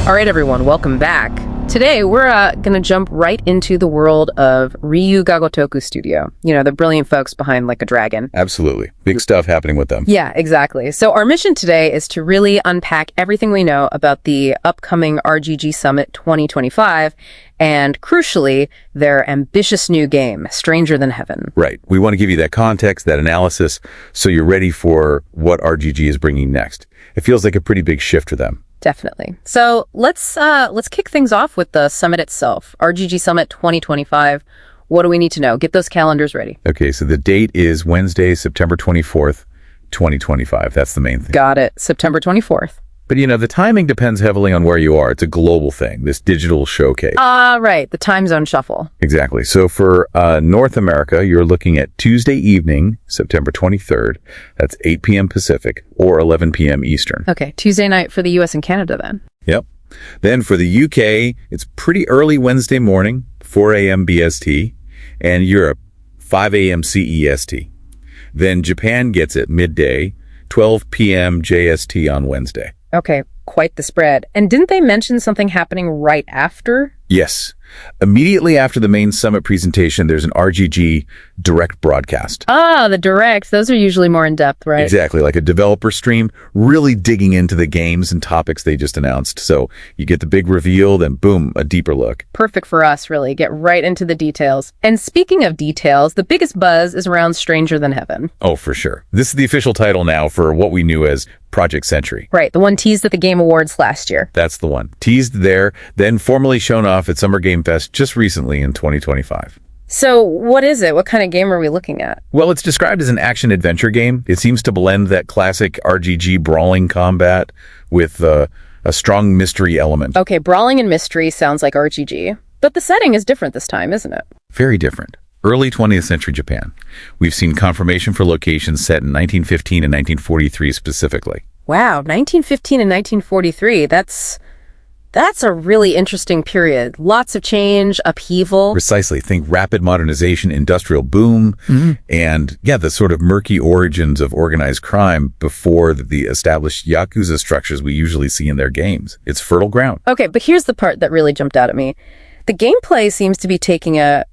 All right, everyone, welcome back. Today, we're going to jump right into the world of Ryu Ga Gotoku Studio. You know, the brilliant folks behind Like a Dragon. Absolutely. Big stuff happening with them. Yeah, exactly. So our mission today is to really unpack everything we know about the upcoming RGG Summit 2025 and, crucially, their ambitious new game, Stranger Than Heaven. Right. We want to give you that context, that analysis, so you're ready for what RGG is bringing next. It feels like a pretty big shift for them. Definitely. So let's kick things off with the summit itself. RGG Summit 2025. What do we need to know? Get those calendars ready. Okay, so the date is Wednesday, September 24th, 2025. That's the main thing. Got it. September 24th. But, you know, the timing depends heavily on where you are. It's a global thing, this digital showcase. Right. The time zone shuffle. Exactly. So for North America, you're looking at Tuesday evening, September 23rd. That's 8 p.m. Pacific or 11 p.m. Eastern. Okay. Tuesday night for the U.S. and Canada then. Yep. Then for the UK, it's pretty early Wednesday morning, 4 a.m. BST, and Europe, 5 a.m. CEST. Then Japan gets it midday, 12 p.m. JST on Wednesday. Okay, quite the spread. And didn't they mention something happening right after? Yes. Immediately after the main summit presentation, there's an RGG direct broadcast. Ah, the direct. Those are usually more in-depth, right? Exactly, like a developer stream, really digging into the games and topics they just announced. So you get the big reveal, then boom, a deeper look. Perfect for us, really. Get right into the details. And speaking of details, the biggest buzz is around Stranger Than Heaven. Oh, for sure. This is the official title now for what we knew as Project Century. Right, the one teased at the Game Awards last year. That's the one. Teased there, then formally shown off at Summer Game Fest just recently in 2025. So what is it? What kind of game are we looking at? Well, it's described as an action-adventure game. It seems to blend that classic RGG brawling combat with a strong mystery element. Okay, brawling and mystery sounds like RGG. But the setting is different this time, isn't it? Very different. Early 20th century Japan. We've seen confirmation for locations set in 1915 and 1943 specifically. Wow, 1915 and 1943. That's a really interesting period. Lots of change, upheaval. Precisely. Think rapid modernization, industrial boom, and the sort of murky origins of organized crime before the established Yakuza structures we usually see in their games. It's fertile ground. Okay, but here's the part that really jumped out at me. The gameplay seems to be taking a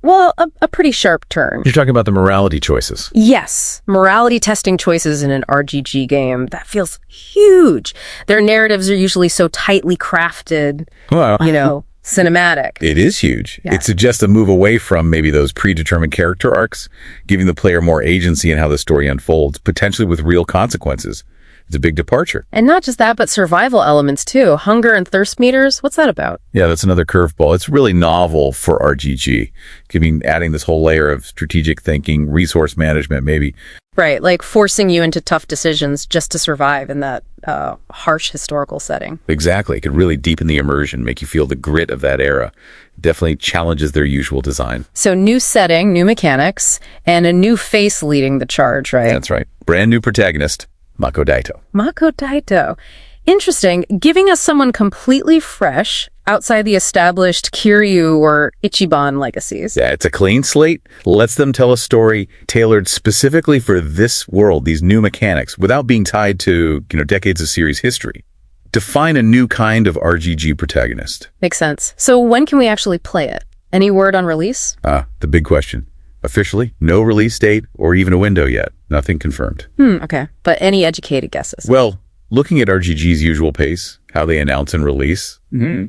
pretty sharp turn. You're talking about the morality choices. Yes, morality testing choices in an RGG game. That feels huge. Their narratives are usually so tightly crafted, cinematic. It is huge. Yeah. It suggests a move away from maybe those predetermined character arcs, giving the player more agency in how the story unfolds, potentially with real consequences. It's a big departure. And not just that, but survival elements too. Hunger and thirst meters. What's that about? Yeah, that's another curveball. It's really novel for RGG, adding this whole layer of strategic thinking, resource management, maybe. Right, like forcing you into tough decisions just to survive in that harsh historical setting. Exactly. It could really deepen the immersion, make you feel the grit of that era. Definitely challenges their usual design. So new setting, new mechanics, and a new face leading the charge, right? That's right. Brand new protagonist. Mako Daito. Mako Daito. Interesting. Giving us someone completely fresh outside the established Kiryu or Ichiban legacies. Yeah, it's a clean slate. Lets them tell a story tailored specifically for this world, these new mechanics, without being tied to, decades of series history. Define a new kind of RGG protagonist. Makes sense. So when can we actually play it? Any word on release? The big question. Officially, no release date or even a window yet. Nothing confirmed. Okay. But any educated guesses? Well, looking at RGG's usual pace, how they announce and release,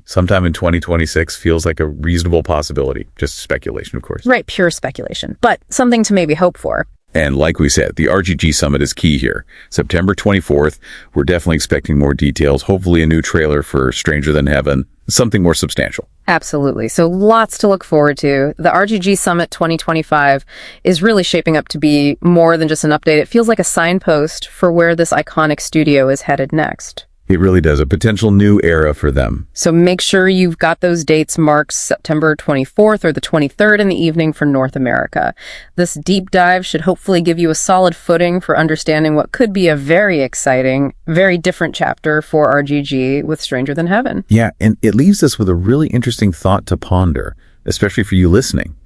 sometime in 2026 feels like a reasonable possibility. Just speculation, of course. Right, pure speculation. But something to maybe hope for. And like we said, the RGG Summit is key here. September 24th, we're definitely expecting more details, hopefully a new trailer for Stranger Than Heaven, something more substantial. Absolutely. So lots to look forward to. The RGG Summit 2025 is really shaping up to be more than just an update. It feels like a signpost for where this iconic studio is headed next. It really does. A potential new era for them. So make sure you've got those dates marked September 24th or the 23rd in the evening for North America. This deep dive should hopefully give you a solid footing for understanding what could be a very exciting, very different chapter for RGG with Stranger Than Heaven. Yeah, and it leaves us with a really interesting thought to ponder, especially for you listening.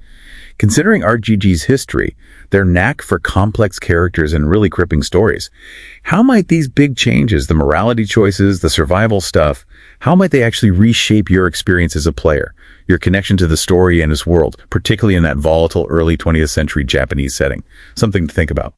Considering RGG's history, their knack for complex characters and really gripping stories, how might these big changes, the morality choices, the survival stuff, How might they actually reshape your experience as a player, your connection to the story and its world, particularly in that volatile early 20th century Japanese setting? Something to think about.